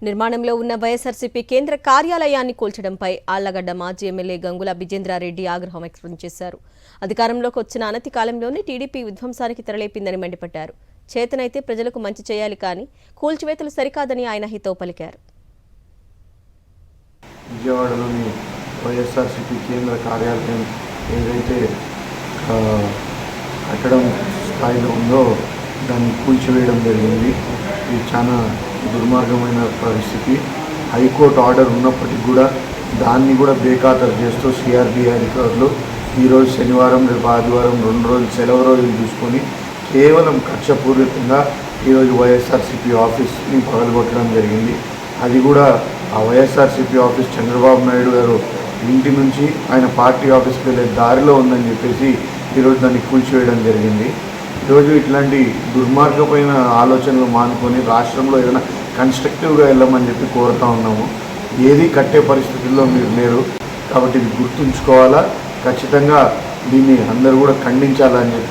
నిర్మాణంలో ఉన్న వైఎస్ఆర్సీపీ కేంద్ర కార్యాలయాన్ని కూల్చడంపై ఆళ్లగడ్డ మాజీ ఎమ్మెల్యే గంగుల విజేంద్రారెడ్డి ఆగ్రహం వ్యక్తం చేశారు. అధికారంలోకి వచ్చిన అనతి కాలంలోనే టీడీపీ విధ్వంసానికి తెరలేపిందని మండిపడ్డారు. చేతనైతే ప్రజలకు మంచి చేయాలి కానీ కూల్చివేతలు సరికాదని ఆయన హితవు పలికారు. విజయవాడలోని వైఎస్ఆర్సీపీ కేంద్ర కార్యాలయం ఏదైతే కట్టడం స్థాయిలో ఉందో దాన్ని కూల్చివేయడం జరిగింది. ఇది చాలా దుర్మార్గమైన పరిస్థితి. హైకోర్టు ఆర్డర్ ఉన్నప్పటికీ కూడా దాన్ని కూడా బేఖాతరు చేస్తూ సిఆర్డీ అధికారులు ఈరోజు శనివారం రేపు ఆదివారం 2 రోజులు సెలవు రోజులు తీసుకొని కేవలం కక్షపూరితంగా ఈరోజు వైఎస్ఆర్సీపీ ఆఫీస్ని పగలగొట్టడం జరిగింది. అది కూడా ఆ వైఎస్ఆర్సీపీ ఆఫీస్ చంద్రబాబు నాయుడు గారు ఇంటి నుంచి ఆయన పార్టీ ఆఫీస్కి వెళ్ళే దారిలో ఉందని చెప్పేసి ఈరోజు దాన్ని కూల్చివేయడం జరిగింది. ఈరోజు ఇట్లాంటి దుర్మార్గమైన ఆలోచనలు మానుకొని రాష్ట్రంలో ఏదైనా కన్స్ట్రక్టివ్గా వెళ్ళమని చెప్పి కోరుతా ఉన్నాము. ఏది కట్టే పరిస్థితుల్లో మీరు లేరు కాబట్టి ఇది గుర్తుంచుకోవాలా. ఖచ్చితంగా దీన్ని అందరూ కూడా ఖండించాలని చెప్పి.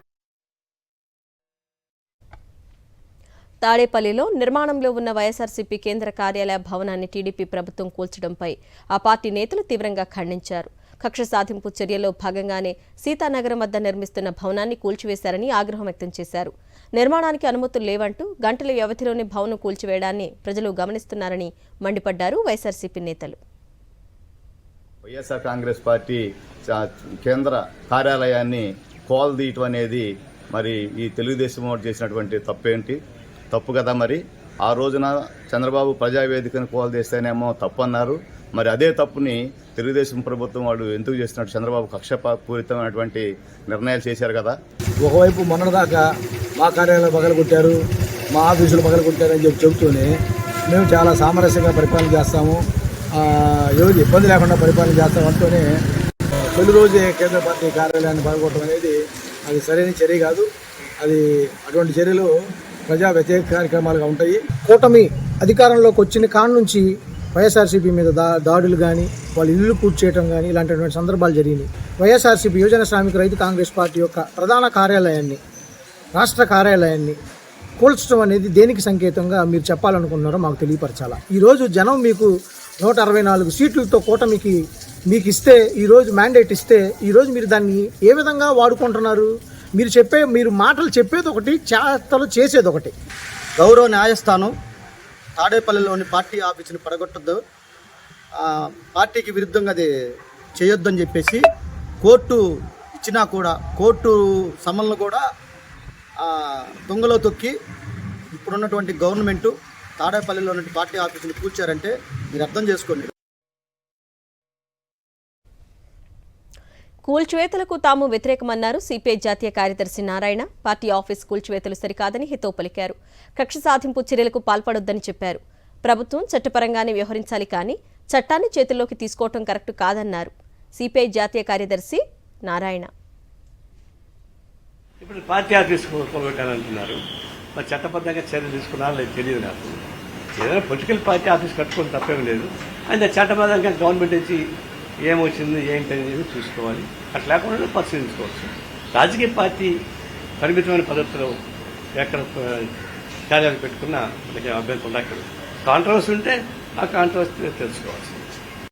తాడేపల్లిలో నిర్మాణంలో ఉన్న వైఎస్ఆర్సీపీ కేంద్ర కార్యాలయ భవనాన్ని టీడీపీ ప్రభుత్వం కూల్చడంపై ఆ పార్టీ నేతలు తీవ్రంగా ఖండించారు. కక్ష సాధింపు చర్యల్లో భాగంగానే సీతానగరం వద్ద నిర్మిస్తున్న భవనాన్ని కూల్చివేశారని ఆగ్రహం వ్యక్తం చేశారు. నిర్మాణానికి అనుమతులు లేవంటూ గంటల వ్యవధిలోనే భవనం కూల్చివేయడాన్ని ప్రజలు గమనిస్తున్నారని మండిపడ్డారు వైఎస్ఆర్సీపీ నేతలు. వైఎస్ఆర్ కాంగ్రెస్ పార్టీ కేంద్ర కార్యాలయాన్ని కోల్దీయటం అనేది మరి ఈ తెలుగుదేశం వారు చేసినటువంటి తప్పేంటి? తప్పు కదా. మరి ఆ రోజున చంద్రబాబు ప్రజావేదికను కోల్దేస్తేనేమో తప్పు అన్నారు. మరి అదే తప్పుని తెలుగుదేశం ప్రభుత్వం వాళ్ళు ఎందుకు చేస్తున్నట్టు చంద్రబాబు కక్షపూరితమైనటువంటి నిర్ణయాలు చేశారు కదా. ఒకవైపు మొన్నటిదాకా మా కార్యాలయం పగలగొట్టారు, మా ఆఫీసులు పగలగొట్టారు అని చెబుతూనే మేము చాలా సామరస్యంగా పరిపాలన చేస్తాము, ఎవరికి ఇబ్బంది లేకుండా పరిపాలన చేస్తాం అంటూనే తొలి రోజే కేంద్ర పార్టీ కార్యాలయాన్ని పగలగొట్టడం అనేది అది సరైన చర్య కాదు. అది అటువంటి చర్యలు ప్రజా వ్యతిరేక కార్యక్రమాలుగా ఉంటాయి. కూటమి అధికారంలోకి వచ్చిన కాడి నుంచి వైఎస్ఆర్సీపీ మీద దాడులు కానీ వాళ్ళు ఇల్లు కూర్చేయటం కానీ ఇలాంటిటువంటి సందర్భాలు జరిగినాయి. వైఎస్ఆర్సీపీ యువజన శ్రామిక రైతు కాంగ్రెస్ పార్టీ యొక్క ప్రధాన కార్యాలయాన్ని, రాష్ట్ర కార్యాలయాన్ని కూల్చడం అనేది దేనికి సంకేతంగా మీరు చెప్పాలనుకున్నారో మాకు తెలియపరచాలా. ఈరోజు జనం మీకు 164 సీట్లతో కూటమికి మీకు ఇస్తే, ఈరోజు మ్యాండేట్ ఇస్తే, ఈరోజు మీరు దాన్ని ఏ విధంగా వాడుకుంటున్నారు? మీరు మాటలు చెప్పేది ఒకటి, చేతలు చేసేది ఒకటి. గౌరవ న్యాయస్థానం తాడేపల్లిలోని పార్టీ ఆఫీసుని పడగొట్టద్దు, పార్టీకి విరుద్ధంగా అది చేయొద్దని చెప్పేసి కోర్టు ఇచ్చినా కూడా కోర్టు సమన్లు కూడా దొంగలో తొక్కి ఇప్పుడున్నటువంటి గవర్నమెంటు తాడేపల్లిలో ఉన్న పార్టీ ఆఫీసుని కూర్చారంటే మీరు అర్థం చేసుకోండి. కూల్చివేతలకు తాము వ్యతిరేకమన్నారు సిపిఐ జాతీయ కార్యదర్శి నారాయణ. పార్టీ ఆఫీస్ కూల్చివేతలు సరికాదని హితవు పలికారు. కక్ష సాధింపు చర్యలకు పాల్పడొద్దని చెప్పారు. ప్రభుత్వం చట్టపరంగానే వ్యవహరించాలి కానీ చట్టాన్ని చేతుల్లోకి తీసుకోవటం కరెక్ట్ కాదన్నారు సిపిఐ జాతీయ కార్యదర్శి నారాయణ. ఇప్పుడు పార్టీ ఆఫీస్ కూలగొట్టాలంటున్నారు, మరి చట్టబద్ధంగా చర్యలు తీసుకున్నారో లేదు తెలియదు నాకు. ఏదైనా పొలిటికల్ పార్టీ ఆఫీస్ కట్టుకోవడం తప్పేం లేదు. అయితే చట్టబద్ధంగా గవర్నమెంట్ నుంచి ఏమొచ్చింది ఏంటనేది చూసుకోవాలి. అట్లా లేకుండా పరిశీలించుకోవచ్చు. రాజకీయ పార్టీ పరిమితమైన పద్ధతిలో ఎక్కడ కార్యాలు పెట్టుకున్నా మనకి అభ్యంతరం ఉండక్కర్లేదు. కాంట్రవర్సీ ఉంటే ఆ కాంట్రవర్సీ తెలుసుకోవచ్చు.